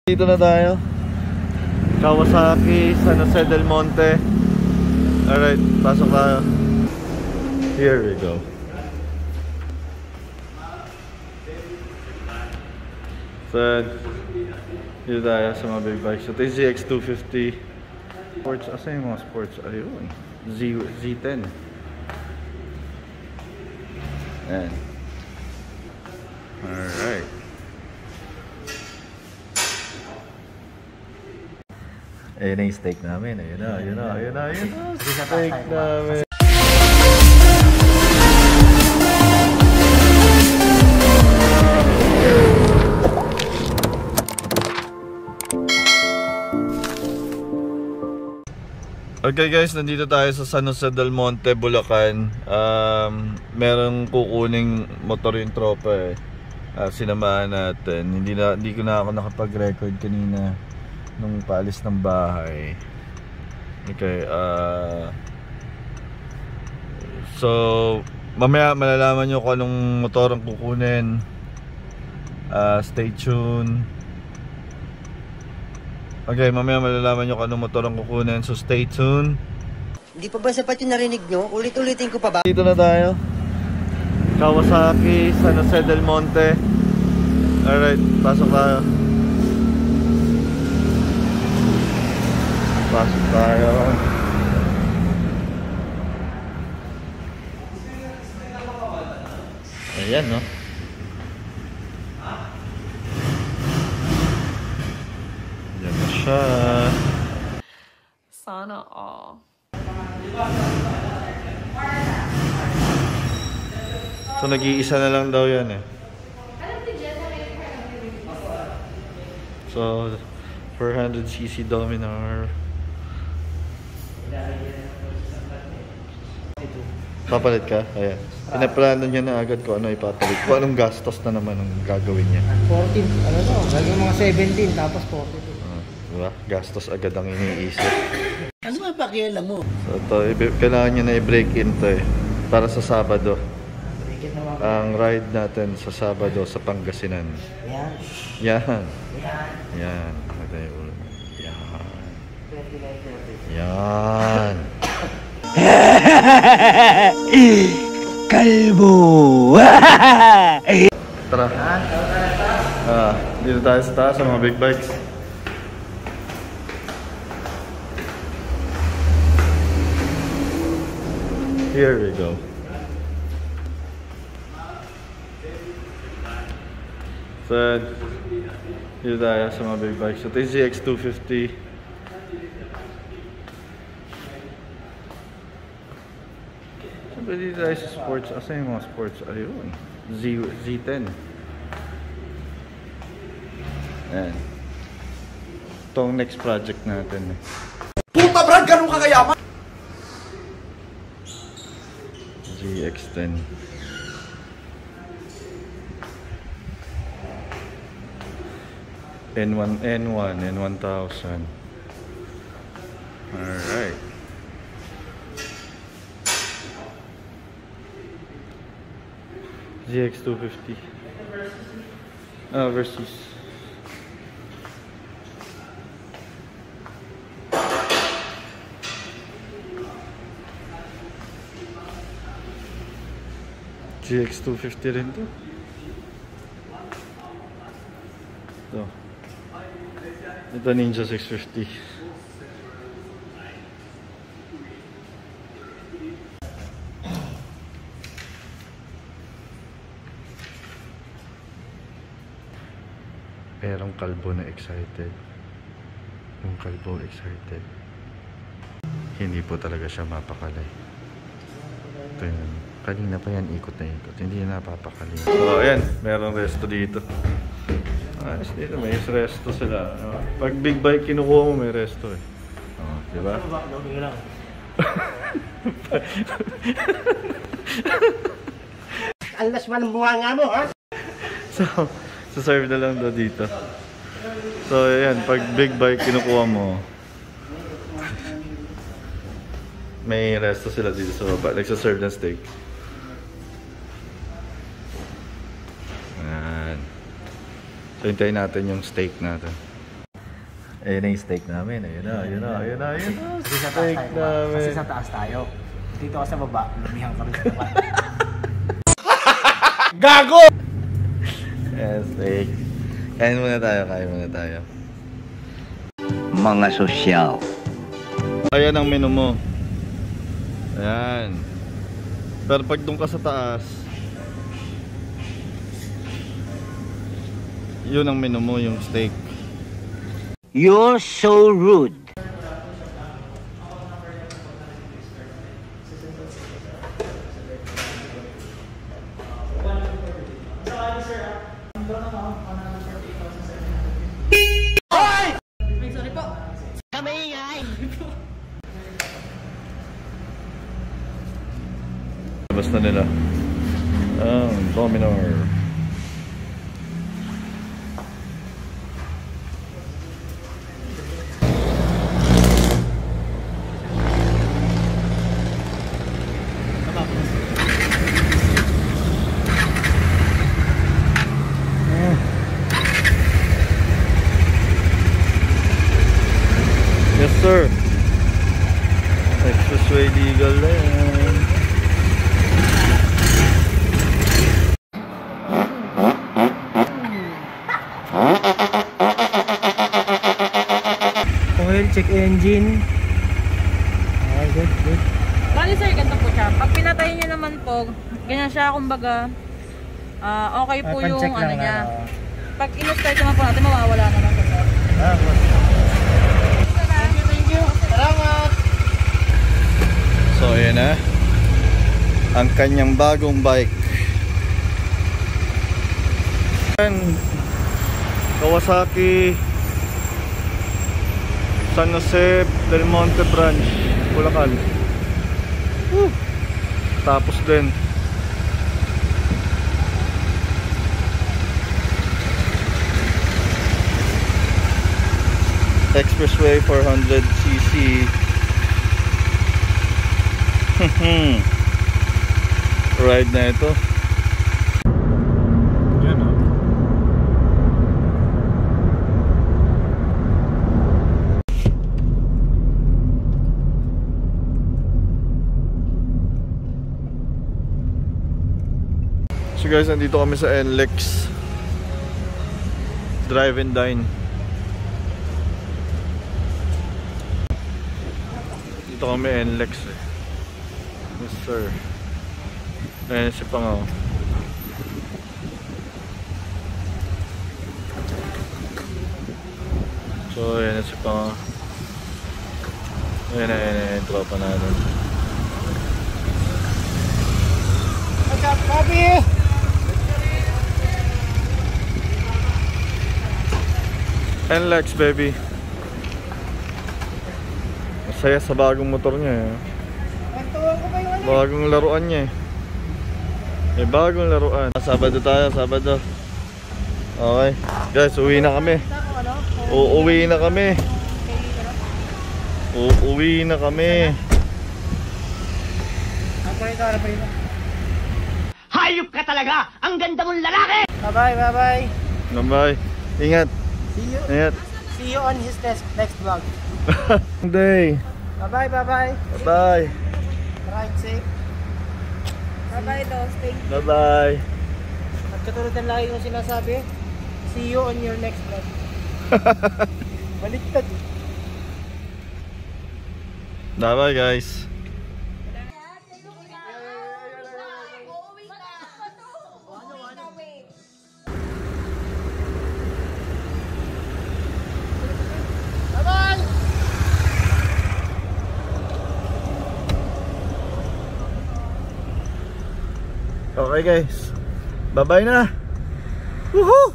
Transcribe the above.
Dito na tayo. Kawasaki, San Jose del Monte. Alright, pasok tayo. Here we go. So, dito tayo sa mga big bikes. Ito yung ZX250 Sports, asa yung mga sports? Ayun, Z10. Ayan. Alright. Ayun na yung steak namin. Ayun na. Steak namin. Okay guys, nandito tayo sa San Jose del Monte, Bulacan. Merong kukuning motor yung tropa eh. Sinamahan natin. Hindi ko na ako nakapag-record kanina nung paalis ng bahay. Okay, so mamaya malalaman nyo kung anong motor ang kukunin. Stay tuned. Okay, mamaya malalaman nyo kung anong motor ang kukunin. So stay tuned. Hindi pa ba sapat yung narinig nyo? Ulit-ulitin ko pa ba? Dito na tayo. Kawasaki, San Jose del Monte. Alright, pasok tayo. Pasok tayo. Ayan, no? Ayan na siya. Sana all. So, nag-iisa na lang daw yan eh. So, 400cc Dominar. Papalit ka? Ayan. Pinaplano niya na agad kung ano ipapalit. Kung anong gastos na naman ang gagawin niya. 14, ano to? Gagawin mga 17, tapos 42. Diba? Gastos agad ang iniisip. Ano ba pakialam mo? So ito, kailangan niya na i-break in to eh. Para sa Sabado. Ang ride natin sa Sabado sa Pangasinan. Yan. Yan. Yan. Kalbo! Tara. Dito tayo sa taas sa mga big bikes. Here we go. So, dito tayo sa mga big bikes. Ito yung ZX250. Siyempre dito tayo sa sports. Asa yung mga sports? Ayun. Z10. Ayan. Ito ang next project natin eh. Puta brad, ganun ka kayaman! ZX10. N1000. Alright. ZX250. Versus. GX250 rin to. Ito Ninja 650. Merong kalbo na excited. Yung kalbo excited. Hindi po talaga siya mapakalay. Ito yun. Kanina pa yan ikot na ikot. Hindi na napapakali. So ayan, merong resto dito. Ayos dito, may resto sila. Pag big bike kinukuha mo, may resto eh. Diba? Alas man ang bunga nga mo, ha? So serve na lang daw dito. So ayan, pag big bike kinukuha mo, may resto sila dito sa baba. Nagsaserve ng steak. Ayan. So hintayin natin yung steak natin. Ayun na yung steak namin. Ayun na. Kasi sa taas Steak tayo. namin. Kasi sa taas tayo. Dito ka sa baba, lumihan ka rin sa baba. Gago! Yes, steak. Kain muna tayo. Mga sosyal. Ayan ang menu mo. Ayan. Pero pag doon ka sa taas, yun ang menu mo, yung steak. You're so rude. Labas na nila. Dominor. Yes sir. Expressway legal na yan. Oil, check engine. Good. Bali sir, ganito po siya. Pag pinatay niyo naman po, ganyan siya, kumbaga, okay po yung Pan-check ano lang niya. na. Pag in-start naman po natin, mawawala naman po sir. Thank you. Salamat. So ayan na ang kanyang bagong bike. Kawasaki San Jose Del Monte Branch, Bulacan. Tapos din Expressway 400cc. Ride na ito. Yan o. So guys, nandito kami sa NLEX Drive and Dine. Dito kami NLEX eh. Yes sir. Ayan si Pangaw. So ayan si Pangaw. Ayan yung tropa natin. What's up, Bobby? NLEX baby. Masaya sa bagong motor niya eh. Nagtuwang ko pa yung ano. Bagong laruan niya eh. May bagong laruan. Sabado tayo, Sabado. Okay. Guys, uwi na kami. Uuwi na kami. Uuwi na kami. Hayop ka talaga! Ang ganda mong lalaki! Bye-bye. Bye. Ingat. See you. Ingat. See you on his next vlog. Day. Bye-bye. Bye. Ride safe. Bye-bye dos, thank you. Bye. At katulad ng lagi kong sinasabi, see you on your next vlog. Baliktad. Bye guys. Okay guys, bye bye na. Woohoo!